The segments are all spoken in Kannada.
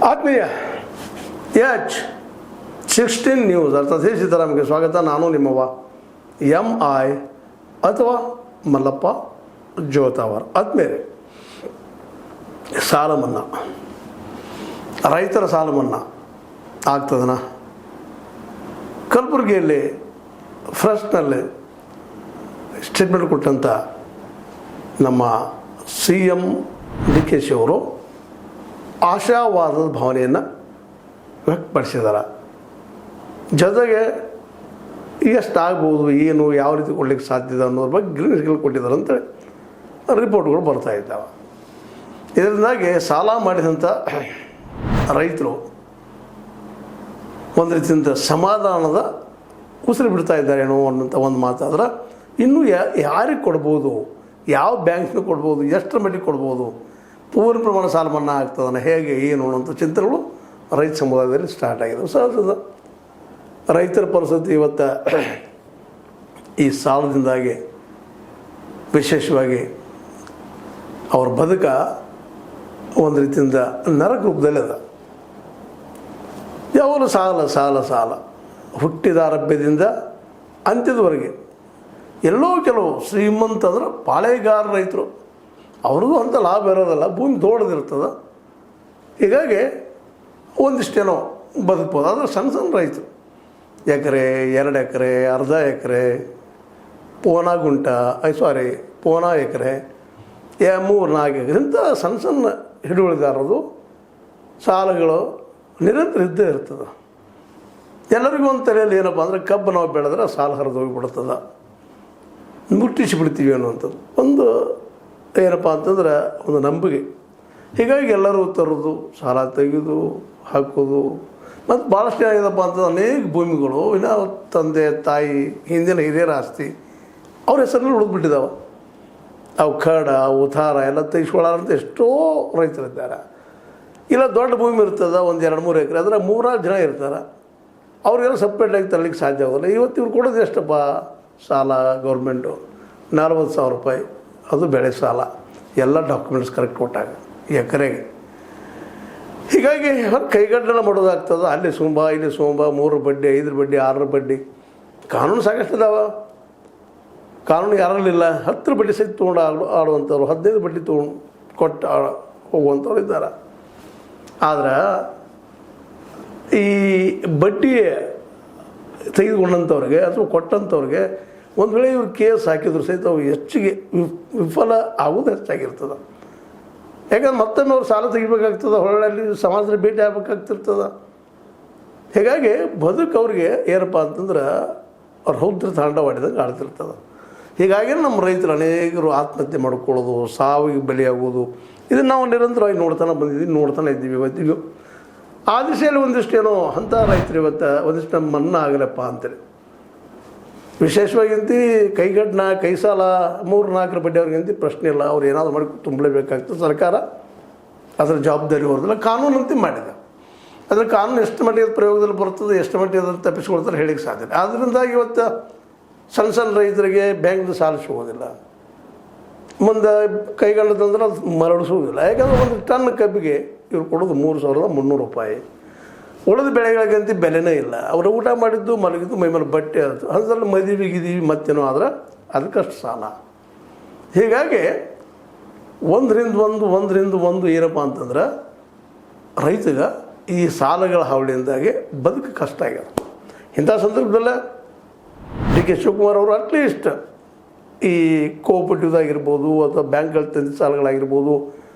ಆತ್ಮೀಯ H16 ನ್ಯೂಸ್ ಅರ್ಥಾತ್ ಶ್ರೀ ಸೀತಾರಾಮ್ಗೆ ಸ್ವಾಗತ. ನಾನು ನಿಮ್ಮವ MI ಅಥವಾ ಮಲ್ಲಪ್ಪ ಜೋತಾವರ್. ಆತ್ಮೀಯರೇ, ಸಾಲ ಮನ್ನಾ, ರೈತರ ಸಾಲ ಮನ್ನಾ ಆಗ್ತದನ? ಕಲಬುರಗಿಯಲ್ಲಿ ಫ್ರೆಶ್ನಲ್ಲಿ ಸ್ಟೇಟ್ಮೆಂಟ್ ಕೊಟ್ಟಂಥ ನಮ್ಮ CM DK ಅವರು ಆಶಾವಾದದ ಭಾವನೆಯನ್ನು ವ್ಯಕ್ತಪಡಿಸಿದ್ದಾರೆ. ಜೊತೆಗೆ ಎಷ್ಟಾಗ್ಬೋದು, ಏನು, ಯಾವ ರೀತಿ ಕೊಡಲಿಕ್ಕೆ ಸಾಧ್ಯದ ಅನ್ನೋದ್ರ ಬಗ್ಗೆ ಗ್ರೀನ್ಸ್ಗಳು ಕೊಟ್ಟಿದ್ದಾರೆ ಅಂತೇಳಿ ರಿಪೋರ್ಟ್ಗಳು ಬರ್ತಾ ಇದ್ದಾವೆ. ಇದರಿಂದಾಗಿ ಸಾಲ ಮಾಡಿದಂಥ ರೈತರು ಒಂದು ರೀತಿಯಿಂದ ಸಮಾಧಾನದ ಉಸಿರು ಬಿಡ್ತಾ ಇದ್ದಾರೇನೋ ಅನ್ನೋಂಥ ಒಂದು ಮಾತಾದ್ರೆ, ಇನ್ನೂ ಯಾರಿಗೆ ಕೊಡ್ಬೋದು, ಯಾವ ಬ್ಯಾಂಕ್ನ ಕೊಡ್ಬೋದು, ಎಷ್ಟರ ಮಟ್ಟಿಗೆ ಕೊಡ್ಬೋದು, ಪೂರ್ಣ ಪ್ರಮಾಣ ಸಾಲ ಮನ್ನಾ ಆಗ್ತದನ್ನ, ಹೇಗೆ, ಏನು ಅನ್ನೋಂಥ ಚಿಂತನೆಗಳು ರೈತ ಸಮುದಾಯದಲ್ಲಿ ಸ್ಟಾರ್ಟ್ ಆಗಿದೆ. ಸಹಜದ ರೈತರ ಪರಿಸ್ಥಿತಿ ಇವತ್ತು ಈ ಸಾಲದಿಂದಾಗಿ ವಿಶೇಷವಾಗಿ ಅವ್ರ ಬದುಕ ಒಂದು ರೀತಿಯಿಂದ ನರಕ ರೂಪದಲ್ಲಿ ಅದ. ಯಾವಾಗಲೂ ಸಾಲ ಸಾಲ ಸಾಲ, ಹುಟ್ಟಿದ ಆರಭ್ಯದಿಂದ ಅಂತ್ಯದವರೆಗೆ. ಎಲ್ಲೋ ಕೆಲವು ಶ್ರೀಮಂತ ಅಂದ್ರೆ ಪಾಳೆಗಾರ ರೈತರು, ಅವ್ರದ್ದು ಅಂಥ ಲಾಭ ಇರೋದಲ್ಲ, ಭೂಮಿ ದೊಡ್ಡದಿರ್ತದೆ, ಹೀಗಾಗಿ ಒಂದಿಷ್ಟೇನೋ ಬದುಕ್ಬೋದು. ಆದರೆ ಸಣ್ಣ ಸಣ್ಣ ರೈತರು ಎಕರೆ, 2 ಎಕರೆ, ಅರ್ಧ ಎಕರೆ, ಪೋನಾ ಎಕರೆ, 3-4 ಎಕರೆ ಇಂಥ ಸಣ್ಣ ಸಣ್ಣ ಹಿಡುವಳಿದಾರದು ಸಾಲಗಳು ನಿರಂತರ ಇದ್ದೇ ಇರ್ತದೆ. ಎಲ್ಲರಿಗೂ ಒಂದು ತಲೆಯಲ್ಲಿ ಏನಪ್ಪ ಅಂದರೆ, ಕಬ್ಬು ನಾವು ಬೆಳೆದ್ರೆ ಸಾಲ ಹರಿದು ಹೋಗಿಬಿಡ್ತದೆ, ಮುಟ್ಟಿಸಿಬಿಡ್ತೀವಿ ಅನ್ನುವಂಥದ್ದು ಒಂದು ಏನಪ್ಪ ಅಂತಂದ್ರೆ ಒಂದು ನಂಬಿಕೆ. ಹೀಗಾಗಿ ಎಲ್ಲರೂ ತರೋದು, ಸಾಲ ತೆಗೆದು ಹಾಕೋದು. ಮತ್ತು ಭಾಳಷ್ಟು ಏನಾಗಿದೆಪ್ಪ ಅಂತಂದ್ರೆ, ಅನೇಕ ಭೂಮಿಗಳು ಇನ್ನೂ ತಂದೆ ತಾಯಿ ಹಿಂದಿನ ಹಿರಿಯರ ಆಸ್ತಿ ಅವ್ರ ಹೆಸರಲ್ಲಿ ಉಳಿದ್ಬಿಟ್ಟಿದ್ದಾವೆ. ಅವು ಕಡ ಉತ್ತಾರ ಎಲ್ಲ ತೆಗಿಸ್ಕೊಳ್ಳಾರಂತ ಎಷ್ಟೋ ರೈತರಿದ್ದಾರೆ. ಇಲ್ಲ ದೊಡ್ಡ ಭೂಮಿ ಇರ್ತದೆ, ಒಂದು 2-3 ಎಕರೆ, ಅಂದರೆ 3-4 ಜನ ಇರ್ತಾರೆ, ಅವ್ರಿಗೆಲ್ಲ ಸಪ್ರೇಟಾಗಿ ತರಲಿಕ್ಕೆ ಸಾಧ್ಯ ಆಗೋಲ್ಲ. ಇವತ್ತು ಇವ್ರು ಕೊಡೋದು ಎಷ್ಟಪ್ಪ ಸಾಲ? ಗೌರ್ಮೆಂಟು 40,000 ರೂಪಾಯಿ, ಅದು ಬೆಳೆ ಸಾಲ, ಎಲ್ಲ ಡಾಕ್ಯುಮೆಂಟ್ಸ್ ಕರೆಕ್ಟ್ ಕೊಟ್ಟಾಗ ಎಕರೆಗೆ. ಹೀಗಾಗಿ ಕೈಗಡ್ಡನ ಮಾಡೋದಾಗ್ತದೆ. ಅಲ್ಲಿ ಸುಂಬ, ಇಲ್ಲಿ ಸುಂಬ, 3 ಬಡ್ಡಿ, 5 ಬಡ್ಡಿ, 6 ಬಡ್ಡಿ. ಕಾನೂನು ಸಾಕಷ್ಟು ಇದಾವೆ, ಕಾನೂನು ಯಾರಲ್ಲಿಲ್ಲ. 10 ಬಡ್ಡಿ ಸಹಿತ ತೊಗೊಂಡು ಆಡುವಂಥವ್ರು, 15 ಬಡ್ಡಿ ತೊಗೊಂಡು ಕೊಟ್ಟು ಹೋಗುವಂಥವ್ರು ಇದ್ದಾರೆ. ಆದ್ರೆ ಈ ಬಡ್ಡಿ ತೆಗೆದುಕೊಂಡಂಥವ್ರಿಗೆ ಅಥವಾ ಕೊಟ್ಟಂಥವ್ರಿಗೆ ಒಂದು ವೇಳೆ ಇವ್ರು ಕೇಸ್ ಹಾಕಿದ್ರು ಸಹಿತ ಅವು ಹೆಚ್ಚಿಗೆ ವಿಫಲ ಆಗೋದು ಹೆಚ್ಚಾಗಿರ್ತದೆ. ಯಾಕಂದ್ರೆ ಮತ್ತೊಮ್ಮೆ ಅವ್ರು ಸಾಲ ತೆಗಿಬೇಕಾಗ್ತದೆ, ಹೊರಳಲ್ಲಿ ಸಮಾಜದಲ್ಲಿ ಭೇಟಿ ಆಗಬೇಕಾಗ್ತಿರ್ತದೆ. ಹೀಗಾಗಿ ಬದುಕು ಅವ್ರಿಗೆ ಏನಪ್ಪ ಅಂತಂದ್ರೆ ಅವ್ರು ರೌದ್ರ ತಾಂಡವಾಡಿದಂಗೆ ಆಡ್ತಿರ್ತದೆ. ಹೀಗಾಗಿ ನಮ್ಮ ರೈತರು ಅನೇಕರು ಆತ್ಮಹತ್ಯೆ ಮಾಡ್ಕೊಳ್ಳೋದು, ಸಾವಿಗೆ ಬಲಿಯಾಗೋದು, ಇದನ್ನು ನಾವು ನಿರಂತರವಾಗಿ ನೋಡ್ತಾನೆ ಇದ್ದೀವಿ. ಇವತ್ತಿಗೂ ಆ ದಿಶೆಯಲ್ಲಿ ಒಂದಿಷ್ಟೇನೋ ಅಂಥ ರೈತರು ಇವತ್ತು ಒಂದಿಷ್ಟು ನಮ್ಮ ಮನ್ನಾ ಆಗಲಪ್ಪ ಅಂತೇಳಿ. ವಿಶೇಷವಾಗಿಂತ ಕೈಗಡ್ನ ಕೈ ಸಾಲ 3-4 ಬಡ್ಡಿ ಅವ್ರಿಗಂತ ಪ್ರಶ್ನೆ ಇಲ್ಲ, ಅವ್ರು ಏನಾದರೂ ಮಾಡಿ ತುಂಬಲೇಬೇಕಾಗ್ತದೆ. ಸರ್ಕಾರ ಅದರ ಜವಾಬ್ದಾರಿ ಹೊರದಿಲ್ಲ, ಕಾನೂನಂತೆ ಮಾಡಿದೆ. ಅದರ ಕಾನೂನು ಎಷ್ಟು ಮಟ್ಟಿಗೆ ಪ್ರಯೋಗದಲ್ಲಿ ಬರ್ತದೆ, ಎಷ್ಟು ಮಟ್ಟಿಗೆ ಅದನ್ನು ತಪ್ಪಿಸ್ಕೊಳ್ತಾರೆ ಹೇಳಿಕ್ಕೆ ಸಾಧ್ಯ. ಆದ್ದರಿಂದಾಗಿ ಇವತ್ತು ಸಣ್ಣ ಸಣ್ಣ ರೈತರಿಗೆ ಬ್ಯಾಂಕ್ದು ಸಾಲ ಸಿಗೋದಿಲ್ಲ, ಮುಂದೆ ಕೈಗಳ್ಳದಂದ್ರೆ ಅದು ಮರಳಿಸೋದಿಲ್ಲ. ಯಾಕಂದರೆ ಒಂದು ಟನ್ ಕಬ್ಬಿಗೆ ಇವ್ರು ಕೊಡೋದು 3,300 ರೂಪಾಯಿ. ಉಳಿದ ಬೆಳೆಗಳಿಗಂತ ಬೆಲೆನೇ ಇಲ್ಲ. ಅವರು ಊಟ ಮಾಡಿದ್ದು, ಮಲಗಿದ್ದು, ಮೈಮೇಲೆ ಬಟ್ಟೆ ಆಯಿತು, ಅದರಲ್ಲಿ ಮದುವೆಗಿದ್ದೀವಿ ಮತ್ತೇನೋ ಆದ್ರೆ ಅದಕ್ಕಷ್ಟು ಸಾಲ. ಹೀಗಾಗಿ ಒಂದರಿಂದ ಒಂದು ಏನಪ್ಪ ಅಂತಂದ್ರೆ ರೈತಗೆ ಈ ಸಾಲಗಳ ಹಾವಳಿಯಿಂದಾಗಿ ಬದುಕು ಕಷ್ಟ ಆಗ್ಯದ. ಇಂಥ ಸಂದರ್ಭದಲ್ಲೇ DK ಶಿವಕುಮಾರ್ ಅವರು ಅಟ್ಲೀಸ್ಟ್ ಈ ಕೋಆಪರೇಟಿವ್ದಾಗಿರ್ಬೋದು ಅಥವಾ ಬ್ಯಾಂಕ್ಗಳು ತಂದ ಸಾಲಗಳಾಗಿರ್ಬೋದು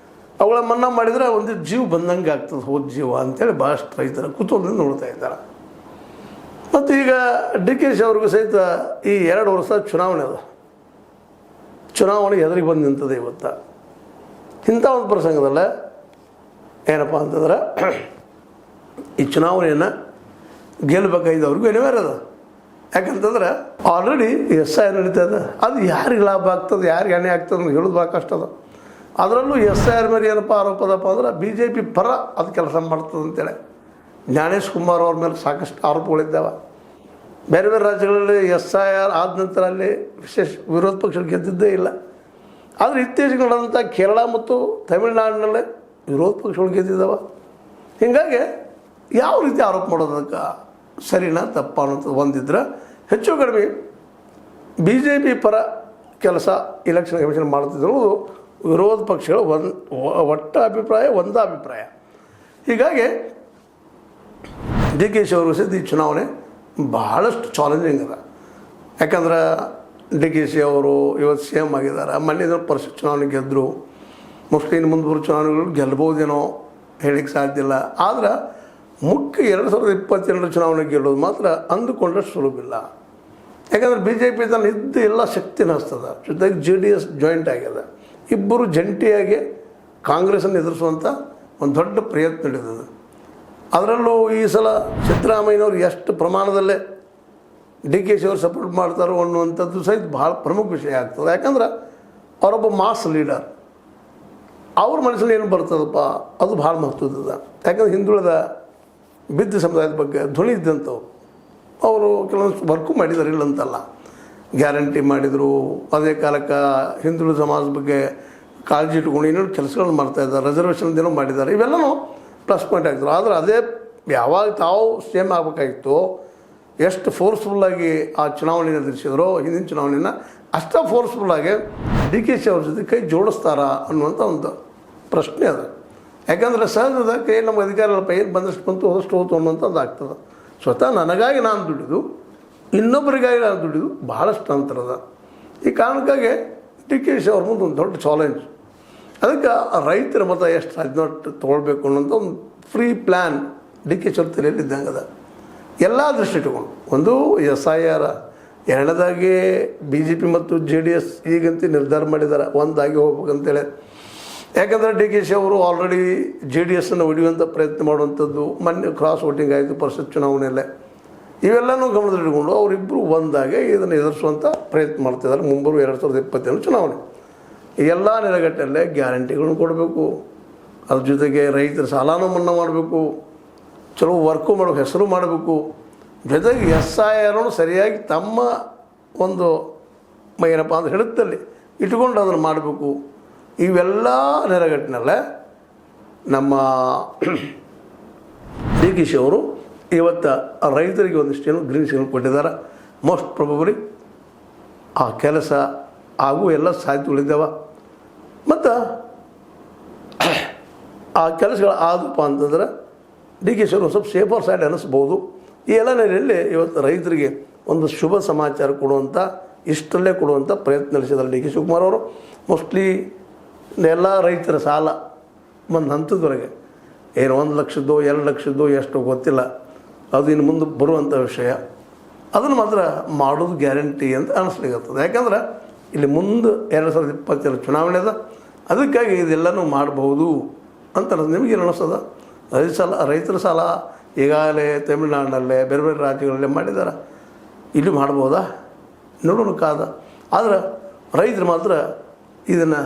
ಅವುಗಳ ಮನ್ನಾ ಮಾಡಿದರೆ ಒಂದು ಜೀವ ಬಂದಂಗೆ ಆಗ್ತದೆ, ಹೋದ ಜೀವ ಅಂತೇಳಿ ಭಾಳಷ್ಟು ರೈತರ ಕುತೂಹಲದಿಂದ ನೋಡ್ತಾ ಇದ್ದಾರೆ. ಮತ್ತು ಈಗ DK ಅವ್ರಿಗೂ ಸಹಿತ ಈ 2 ವರ್ಷ ಚುನಾವಣೆ ಅದ, ಚುನಾವಣೆ ಎದುರಿಗೆ ಬಂದು ನಿಂತದೆ ಇವತ್ತು. ಇಂಥ ಒಂದು ಪ್ರಸಂಗದಲ್ಲೇ ಏನಪ್ಪ ಅಂತಂದ್ರೆ ಈ ಚುನಾವಣೆಯನ್ನು ಗೆಲ್ಲಬೇಕಾಗಿದ್ದು ಅನಿವಾರ್ಯ ಅದ. ಯಾಕಂತಂದ್ರೆ ಆಲ್ರೆಡಿ SI ನಡೀತಾ ಇದೆ. ಅದು ಯಾರಿಗೆ ಲಾಭ ಆಗ್ತದೆ, ಯಾರಿಗೆ ಹಾನಿ ಆಗ್ತದೆ ಅಂತ ಹೇಳೋದು ಭಾಳ ಕಷ್ಟ ಅದ. ಅದರಲ್ಲೂ SIR ಮೇಲೆ ಏನಪ್ಪ ಆರೋಪದಪ್ಪ ಅಂದ್ರೆ BJP ಪರ ಅದು ಕೆಲಸ ಮಾಡ್ತದೆ ಅಂತೇಳಿ ಜ್ಞಾನೇಶ್ ಕುಮಾರ್ ಅವ್ರ ಮೇಲೆ ಸಾಕಷ್ಟು ಆರೋಪಗಳಿದ್ದಾವೆ. ಬೇರೆ ಬೇರೆ ರಾಜ್ಯಗಳಲ್ಲಿ SIR ಆದ ನಂತರ ಅಲ್ಲಿ ವಿಶೇಷ ವಿರೋಧ ಪಕ್ಷ ಗೆದ್ದಿದ್ದೇ ಇಲ್ಲ. ಆದರೆ ಇತ್ತೀಚೆಗೆ ನಡೆದಂಥ ಕೇರಳ ಮತ್ತು ತಮಿಳುನಾಡಿನಲ್ಲೇ ವಿರೋಧ ಪಕ್ಷಗಳು ಗೆದ್ದಿದ್ದಾವೆ. ಹೀಗಾಗಿ ಯಾವ ರೀತಿ ಆರೋಪ ಮಾಡೋದಕ್ಕೆ ಸರಿನಾ ತಪ್ಪ ಅನ್ನೋದು ಒಂದಿದ್ರೆ ಹೆಚ್ಚು ಕಡಿಮೆ BJP ಪರ ಕೆಲಸ ಎಲೆಕ್ಷನ್ ಕಮಿಷನ್ ಮಾಡ್ತಿದ್ರು ವಿರೋಧ ಪಕ್ಷಗಳು ಒಟ್ಟ ಅಭಿಪ್ರಾಯ ಒಂದೇ ಅಭಿಪ್ರಾಯ. ಹೀಗಾಗಿ DK ಶಿ ಅವರು ಸಹಿತ ಈ ಚುನಾವಣೆ ಭಾಳಷ್ಟು ಚಾಲೆಂಜಿಂಗ್ ಅದ. ಯಾಕಂದ್ರೆ DK ಶಿ ಅವರು ಇವತ್ತು CM ಆಗಿದ್ದಾರೆ, ಮೊನ್ನೆ ಪರಿಷತ್ ಚುನಾವಣೆ ಗೆದ್ದರು, ಮೋಸ್ಟ್ಲಿ ಇನ್ನು ಮುಂದೆ ಬರೋ ಚುನಾವಣೆಗಳು ಗೆಲ್ಬೋದೇನೋ ಹೇಳಿಕ್ಕೆ ಸಾಧ್ಯ ಇಲ್ಲ. ಆದ್ರೆ ಮುಖ್ಯ 2022 ಚುನಾವಣೆ ಗೆಲ್ಲೋದು ಮಾತ್ರ ಅಂದುಕೊಂಡಷ್ಟು ಸುಲಭಿಲ್ಲ. ಯಾಕಂದ್ರೆ BJP ತನ್ನ ಇದ್ದ ಎಲ್ಲ ಶಕ್ತಿನ ಹಸ್ತದ, ಜೊತೆಗೆ JDS ಜಾಯಿಂಟ್ ಆಗ್ಯದ, ಇಬ್ಬರು ಜಂಟಿಯಾಗಿ ಕಾಂಗ್ರೆಸ್ಸನ್ನು ಎದುರಿಸುವಂಥ ಒಂದು ದೊಡ್ಡ ಪ್ರಯತ್ನ ನಡೆದಿದೆ. ಅದರಲ್ಲೂ ಈ ಸಲ ಸಿದ್ದರಾಮಯ್ಯನವ್ರು ಎಷ್ಟು ಪ್ರಮಾಣದಲ್ಲೇ DK ಶಿ ಅವರು ಸಪೋರ್ಟ್ ಮಾಡ್ತಾರೋ ಅನ್ನುವಂಥದ್ದು ಸಹಿತ ಭಾಳ ಪ್ರಮುಖ ವಿಷಯ ಆಗ್ತದೆ. ಯಾಕಂದ್ರೆ ಅವರೊಬ್ಬ ಮಾಸ್ ಲೀಡರ್, ಅವ್ರ ಮನಸ್ಸಲ್ಲಿ ಏನು ಬರ್ತದಪ್ಪ ಅದು ಭಾಳ ಮಹತ್ವದ. ಯಾಕಂದ್ರೆ ಹಿಂದುಳಿದ ಬಿದ್ದ ಸಮುದಾಯದ ಬಗ್ಗೆ ಧ್ವನಿ ಇದ್ದಂಥವ್ರು, ಅವರು ಕೆಲವೊಂದು ವರ್ಕು ಮಾಡಿದ್ದಾರೆ, ಇಲ್ಲಂತಲ್ಲ, ಗ್ಯಾರಂಟಿ ಮಾಡಿದರು, ಅದೇ ಕಾಲಕ್ಕೆ ಹಿಂದುಳಿದ ಸಮಾಜದ ಬಗ್ಗೆ ಕಾಳಜಿ ಇಟ್ಕೊಂಡು ಇನ್ನೊಂದು ಕೆಲಸಗಳನ್ನು ಮಾಡ್ತಾಯಿದ್ದಾರೆ, ರಿಸರ್ವೇಷನ್ದೇನೋ ಮಾಡಿದ್ದಾರೆ, ಇವೆಲ್ಲನೂ ಪ್ಲಸ್ ಪಾಯಿಂಟ್ ಆಗ್ತದೆ. ಆದರೆ ಅದೇ ಯಾವಾಗ ತಾವು CM ಆಗಬೇಕಾಗಿತ್ತು, ಎಷ್ಟು ಫೋರ್ಸ್ಫುಲ್ಲಾಗಿ ಆ ಚುನಾವಣೆಯನ್ನು ಎದುರಿಸಿದ್ರೋ ಹಿಂದಿನ ಚುನಾವಣೆಯನ್ನು ಅಷ್ಟೇ ಫೋರ್ಸ್ಫುಲ್ಲಾಗಿ DK ಶಿ ಅವ್ರ ಜೊತೆ ಕೈ ಜೋಡಿಸ್ತಾರಾ ಅನ್ನುವಂಥ ಒಂದು ಪ್ರಶ್ನೆ ಅದ. ಯಾಕಂದರೆ ಸಹಜದ ಕೈ ನಮ್ಮ ಅಧಿಕಾರಿಗಳಪ್ಪ ಏನು ಬಂದಷ್ಟು ಬಂತು ಹೋದಷ್ಟು ಹೋತು ಅನ್ನುವಂಥದ್ದು ಆಗ್ತದೆ. ಸ್ವತಃ ನನಗಾಗಿ ನಾನು ದುಡಿದು ಇನ್ನೊಬ್ಬರಿಗಾಗಿ ನಾನು ದುಡಿದು ಭಾಳಷ್ಟು ಅಂತರದ. ಈ ಕಾರಣಕ್ಕಾಗಿ DK ಶಿ ಅವ್ರ ಮುಂದೆ ಒಂದು ದೊಡ್ಡ ಚಾಲೆಂಜ್. ಅದಕ್ಕೆ ರೈತರ ಮತ ಎಷ್ಟು ಸಾಧ್ಯ ತೊಗೊಳ್ಬೇಕು ಅನ್ನೋಂಥ ಒಂದು ಫ್ರೀ ಪ್ಲ್ಯಾನ್ DK ಶಿ ಅವ್ರ ತಲೆಯಲ್ಲಿ ಇದ್ದಂಗೆ ಅದ. ಎಲ್ಲ ದೃಷ್ಟಿ ಇಟ್ಕೊಂಡು, ಒಂದು SIR, ಎರಡನೇದಾಗಿ BJP ಮತ್ತು JDS ಈಗಂತೂ ನಿರ್ಧಾರ ಮಾಡಿದ್ದಾರೆ ಒಂದಾಗಿ ಹೋಗ್ಬೇಕಂತೇಳಿ. ಯಾಕಂದರೆ DK ಶಿ ಅವರು ಆಲ್ರೆಡಿ JDSನ್ನು ಹೊಡೆಯುವಂಥ ಪ್ರಯತ್ನ ಮಾಡುವಂಥದ್ದು, ಮೊನ್ನೆ ಕ್ರಾಸ್ ವೋಟಿಂಗ್ ಆಯಿತು ಪರಿಷತ್ ಚುನಾವಣೆಯಲ್ಲೇ, ಇವೆಲ್ಲನೂ ಗಮನದಲ್ಲಿಟ್ಕೊಂಡು ಅವರಿಬ್ಬರು ಒಂದಾಗೆ ಇದನ್ನು ಎದುರಿಸುವಂಥ ಪ್ರಯತ್ನ ಮಾಡ್ತಿದ್ದಾರೆ ಮುಂಬರುವ 2022 ಚುನಾವಣೆ. ಎಲ್ಲ ನೆಲೆಗಟ್ಟಲ್ಲೇ ಗ್ಯಾರಂಟಿಗಳನ್ನು ಕೊಡಬೇಕು, ಅದ್ರ ಜೊತೆಗೆ ರೈತರ ಸಾಲನೂ ಮನ್ನಾ ಮಾಡಬೇಕು, ಚಲೋ ವರ್ಕು ಮಾಡೋ ಹೆಸರು ಮಾಡಬೇಕು, ಜೊತೆಗೆ SIR ಸರಿಯಾಗಿ ತಮ್ಮ ಒಂದು ಏನಪ್ಪ ಅಂದ್ರೆ ಹಿಡಿತಲ್ಲಿ ಇಟ್ಕೊಂಡು ಅದನ್ನು ಮಾಡಬೇಕು. ಇವೆಲ್ಲ ನೆಲೆಗಟ್ಟಿನಲ್ಲೇ ನಮ್ಮ DK ಶಿ ಅವರು ಇವತ್ತು ರೈತರಿಗೆ ಒಂದಿಷ್ಟೇನು ಗ್ರೀನ್ ಸಿಗ್ನಲ್ ಕೊಟ್ಟಿದ್ದಾರೆ. ಮೋಸ್ಟ್ ಪ್ರೊಬಬಲಿ ಆ ಕೆಲಸ ಹಾಗೂ ಎಲ್ಲ ಸಾಧ್ಯತೆಗಳಿದ್ದಾವೆ. ಮತ್ತು ಆ ಕೆಲಸಗಳು ಆದಪ್ಪ ಅಂತಂದ್ರೆ DK ಶಿ ಅವರು ಸ್ವಲ್ಪ ಸೇಫರ್ ಸೈಡ್ ಅನ್ನಿಸ್ಬೋದು. ಈ ಎಲ್ಲ ನೆಲೆಯಲ್ಲಿ ಇವತ್ತು ರೈತರಿಗೆ ಒಂದು ಶುಭ ಸಮಾಚಾರ ಕೊಡುವಂಥ, ಇಷ್ಟರಲ್ಲೇ ಕೊಡುವಂಥ ಪ್ರಯತ್ನ ನಡೆಸಿದ್ದಾರೆ DK ಶಿವಕುಮಾರ್ ಅವರು. ಮೋಸ್ಟ್ಲಿ ಎಲ್ಲ ರೈತರ ಸಾಲ ಒಂದು ಹಂತದವರೆಗೆ ಏನು 1 ಲಕ್ಷದ್ದು 2 ಲಕ್ಷದ್ದು ಎಷ್ಟು ಗೊತ್ತಿಲ್ಲ, ಅದು ಇನ್ನು ಮುಂದೆ ಬರುವಂಥ ವಿಷಯ, ಅದನ್ನು ಮಾತ್ರ ಮಾಡೋದು ಗ್ಯಾರಂಟಿ ಅಂತ ಅನ್ನಿಸ್ಲಿಕ್ಕತ್ತದೆ. ಯಾಕಂದ್ರೆ ಇಲ್ಲಿ ಮುಂದೆ 2022 ಚುನಾವಣೆ ಅದ, ಅದಕ್ಕಾಗಿ ಇದೆಲ್ಲನೂ ಮಾಡಬಹುದು ಅಂತ ನಿಮಗೇನು ಅನ್ನಿಸ್ತದ? ರೈತರ ಸಾಲ ಈಗಾಗಲೇ ತಮಿಳುನಾಡಿನಲ್ಲೇ ಬೇರೆ ಬೇರೆ ರಾಜ್ಯಗಳಲ್ಲೇ ಮಾಡಿದ್ದಾರೆ, ಇಲ್ಲಿ ಮಾಡ್ಬೋದಾ ನೋಡೋಣ ಕಾದ. ಆದರೆ ರೈತರು ಮಾತ್ರ ಇದನ್ನು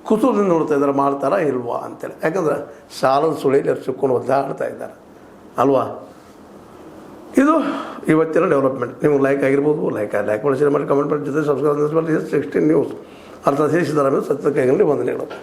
ಕುತೂಹಲದಿಂದ ನೋಡ್ತಾ ಇದ್ದಾರೆ, ಮಾಡ್ತಾರಾ ಇಲ್ವಾ ಅಂತೇಳಿ. ಯಾಕಂದ್ರೆ ಸಾಲದ ಸುಳಿಯಲ್ಲಿ ಸಿಕ್ಕೊಂಡು ಒದ್ದಾಡ್ತಾ ಇದ್ದಾರೆ ಅಲ್ವಾ. ಇದು ಇವತ್ತಿನ ಡೆವಲಪ್ಮೆಂಟ್. ನಿಮ್ಗೆ ಲೈಕ್ ಆಗಿರ್ಬೋದು, ಲೈಕ್ ಮಾಡಿ, ಶೇರ್ ಮಾಡಿ, ಕಮೆಂಟ್ ಮಾಡಿ, ಜೊತೆ ಸಬ್ಸ್ಕ್ರೈಬ್ ಮಾಡಿ. 16 ನ್ಯೂಸ್ ಅರ್ಥ ದೇಶದ ಸತ್ಯ ಕೈಗಳಲ್ಲಿ ವಂದನೆಗಳು.